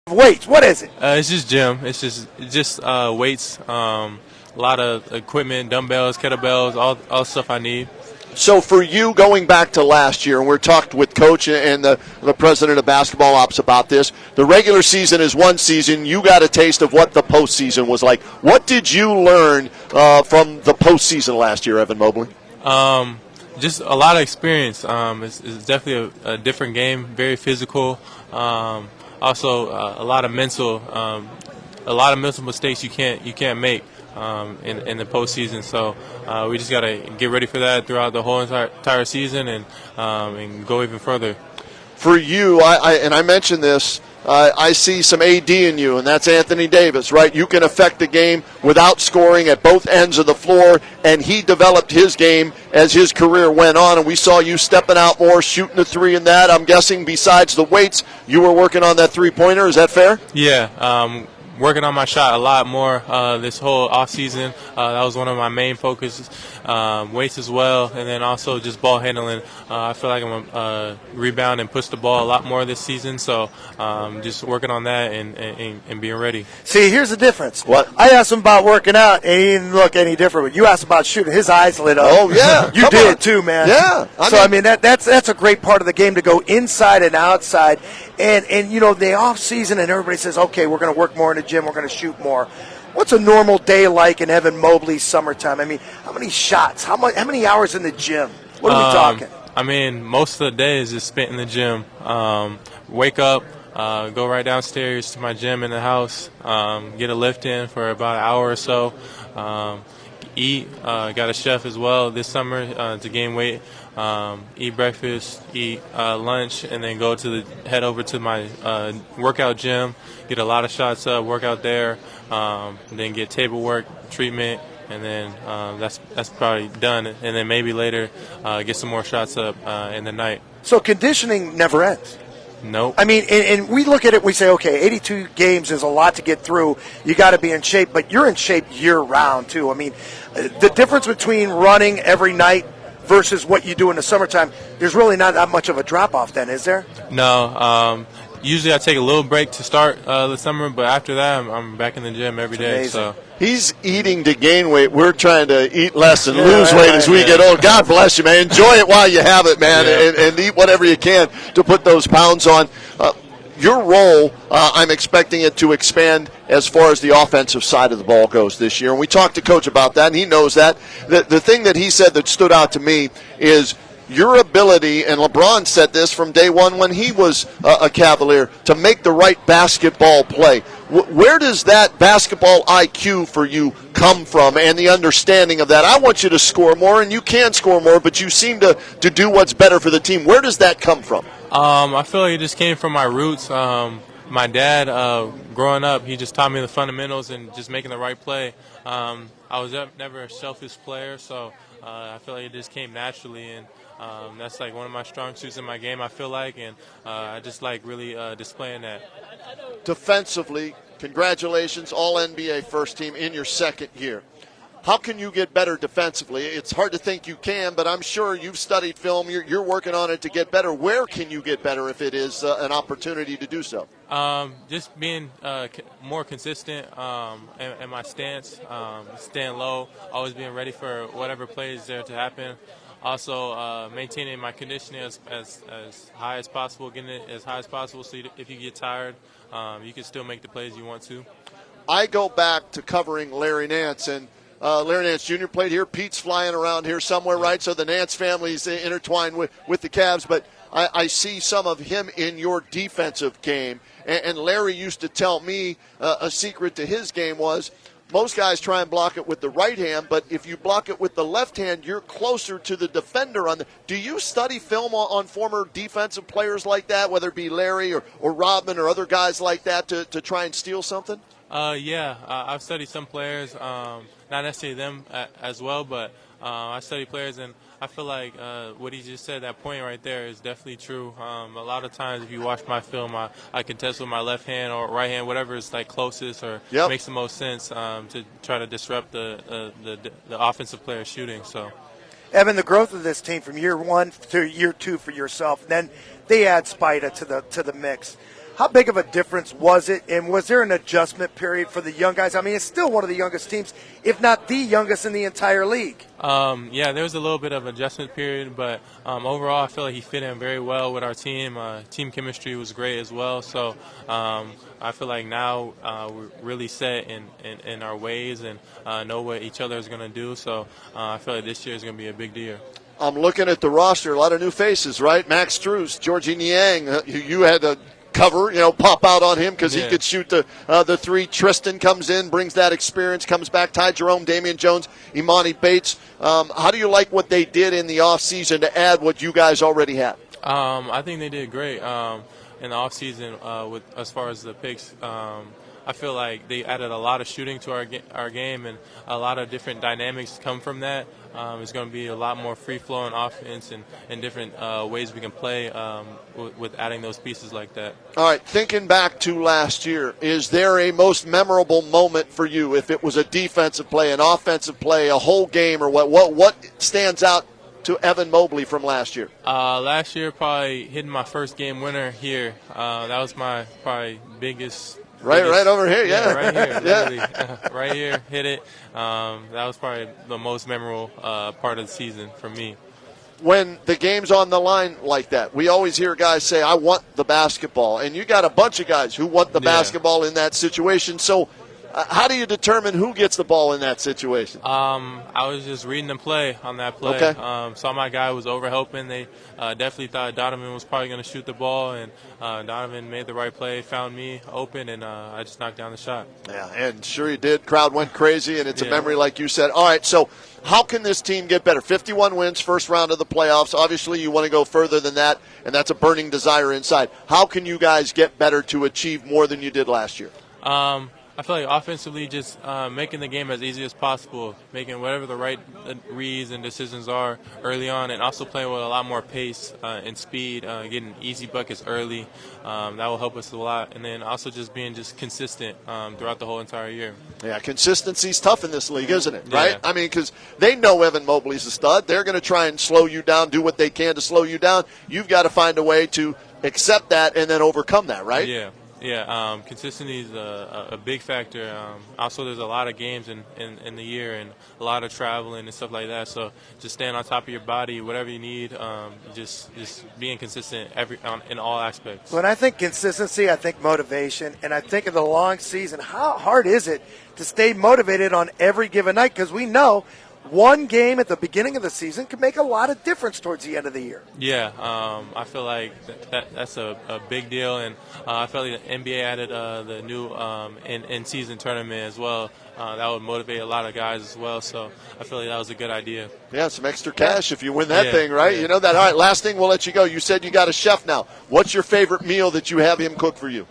Weights, what is it? It's just gym. It's just weights, a lot of equipment, dumbbells, kettlebells, all stuff I need. So for you, going back to last year, and we're talked with Coach and the president of basketball ops about this, the regular season is one season. You got a taste of what the postseason was like. What did you learn from the postseason last year, Evan Mobley? Just a lot of experience. It's definitely a different game, very physical. Also, a lot of mental mistakes you can't make in the postseason. So we just gotta get ready for that throughout the whole entire season and go even further. For you, I mentioned this. I see some AD in you, and that's Anthony Davis, right? You can affect the game without scoring at both ends of the floor, and he developed his game as his career went on, and we saw you stepping out more, shooting the three in that. I'm guessing besides the weights, you were working on that three-pointer. Is that fair? Yeah, working on my shot a lot more this whole off season. That was one of my main focuses. Weights as well, and then also just ball handling. I feel like I'm a rebound and push the ball a lot more this season. So just working on that and being ready. See, here's the difference. What? I asked him about working out, and he didn't look any different. But you asked about shooting, his eyes lit up. Oh yeah, you did too, man. Yeah. I mean that's a great part of the game to go inside and outside. And you know, the off season, and everybody says, okay, we're going to work more in the gym, we're going to shoot more. What's a normal day like in Evan Mobley's summertime? I mean, how many shots? How many hours in the gym? What are we talking? I mean, most of the day is just spent in the gym. Wake up, go right downstairs to my gym in the house, get a lift in for about an hour or so. Eat. Got a chef as well this summer to gain weight. Eat breakfast, eat lunch, and then head over to my workout gym. Get a lot of shots up, work out there, then get table work, treatment, and then that's probably done. And then maybe later get some more shots up in the night. So conditioning never ends. Nope. I mean, and we look at it, we say, okay, 82 games is a lot to get through. You got to be in shape, but you're in shape year-round, too. I mean, the difference between running every night versus what you do in the summertime, there's really not that much of a drop-off then, is there? No. Usually I take a little break to start the summer, but after that I'm back in the gym every day. Amazing. So He's eating to gain weight. We're trying to eat less and lose weight as we get old. God bless you, man. Enjoy it while you have it, man, and eat whatever you can to put those pounds on. Your role, I'm expecting it to expand as far as the offensive side of the ball goes this year. And we talked to Coach about that, and he knows that. The thing that he said that stood out to me is your ability, and LeBron said this from day one when he was a Cavalier, to make the right basketball play. Where does that basketball IQ for you come from and the understanding of that? I want you to score more, and you can score more, but you seem to do what's better for the team. Where does that come from? I feel like it just came from my roots. My dad, growing up, he just taught me the fundamentals and just making the right play. I was never a selfish player, so I feel like it just came naturally, and that's like one of my strong suits in my game, I feel like, and I just like really displaying that. Defensively, congratulations, All-NBA first team in your second year. How can you get better defensively? It's hard to think you can, but I'm sure you've studied film. You're working on it to get better. Where can you get better if it is an opportunity to do so? Just being more consistent in my stance, staying low, always being ready for whatever play is there to happen. Also, maintaining my conditioning as high as possible, getting it as high as possible, so if you get tired, you can still make the plays you want to. I go back to covering Larry Nance, and Larry Nance Jr. played here. Pete's flying around here somewhere, right? So the Nance family's intertwined with the Cavs, but I see some of him in your defensive game. And Larry used to tell me a secret to his game was most guys try and block it with the right hand, but if you block it with the left hand, you're closer to the defender. Do you study film on former defensive players like that, whether it be Larry or Rodman or other guys like that, to try and steal something? Yeah, I've studied some players, not necessarily them as well, but I study players, and I feel like what he just said, that point right there, is definitely true. A lot of times if you watch my film, I contest with my left hand or right hand, whatever is like closest or makes the most sense to try to disrupt the offensive player shooting. So, Evan, the growth of this team from year one to year two for yourself, and then they add Spida to the mix. How big of a difference was it, and was there an adjustment period for the young guys? I mean, it's still one of the youngest teams, if not the youngest in the entire league. Yeah, there was a little bit of adjustment period, but overall I feel like he fit in very well with our team. Team chemistry was great as well, so I feel like now we're really set in our ways and know what each other is going to do, so I feel like this year is going to be a big deal. I'm looking at the roster, a lot of new faces, right? Max Strus, Georgie Niang, you had to cover, pop out on him because he could shoot the three. Tristan comes in, brings that experience, comes back. Ty Jerome, Damian Jones, Imani Bates. How do you like what they did in the offseason to add what you guys already had? I think they did great in the offseason with as far as the picks. I feel like they added a lot of shooting to our game, and a lot of different dynamics come from that. It's going to be a lot more free-flowing offense and different ways we can play with adding those pieces like that. All right, thinking back to last year, is there a most memorable moment for you? If it was a defensive play, an offensive play, a whole game, or what stands out to Evan Mobley from last year? Last year, probably hitting my first game winner here. That was my probably biggest. Right over here, yeah. Right here, literally. Right here, hit it. That was probably the most memorable part of the season for me. When the game's on the line like that, we always hear guys say, I want the basketball. And you got a bunch of guys who want the basketball in that situation. So how do you determine who gets the ball in that situation? I was just reading the play on that play. Okay. Saw my guy was overhelping. They definitely thought Donovan was probably going to shoot the ball, and Donovan made the right play, found me open, and I just knocked down the shot. Yeah, and sure he did. Crowd went crazy, and it's a memory like you said. All right, so how can this team get better? 51 wins, first round of the playoffs. Obviously, you want to go further than that, and that's a burning desire inside. How can you guys get better to achieve more than you did last year? I feel like offensively just making the game as easy as possible, making whatever the right reads and decisions are early on, and also playing with a lot more pace and speed, getting easy buckets early. That will help us a lot. And then also just being just consistent throughout the whole entire year. Yeah, consistency's tough in this league, isn't it? Right? I mean, because they know Evan Mobley's a stud. They're going to try and slow you down, do what they can to slow you down. You've got to find a way to accept that and then overcome that, right? Yeah. Yeah, consistency is a big factor. Also, there's a lot of games in the year and a lot of traveling and stuff like that. So just staying on top of your body, whatever you need, just being consistent in all aspects. When I think consistency, I think motivation, and I think of the long season. How hard is it to stay motivated on every given night? Because we know one game at the beginning of the season can make a lot of difference towards the end of the year. Yeah, I feel like that's a big deal, and I feel like the NBA added the new in-season tournament as well. That would motivate a lot of guys as well, so I feel like that was a good idea. Yeah, some extra cash if you win that thing, right? Yeah. You know that. All right, last thing, we'll let you go. You said you got a chef now. What's your favorite meal that you have him cook for you?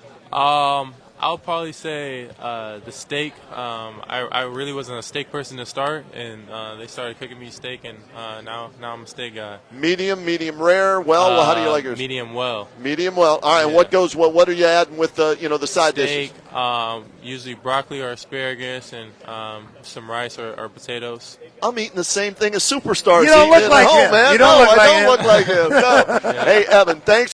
I'll probably say the steak. I really wasn't a steak person to start, and they started cooking me steak, and now I'm a steak guy. Medium rare, well, how do you like yours? Medium well. Medium well. All right, and what are you adding with the side steak, dishes? Usually broccoli or asparagus and some rice or potatoes. I'm eating the same thing as superstars. You don't look like him, man. You don't look like him. No. Hey, Evan, thanks.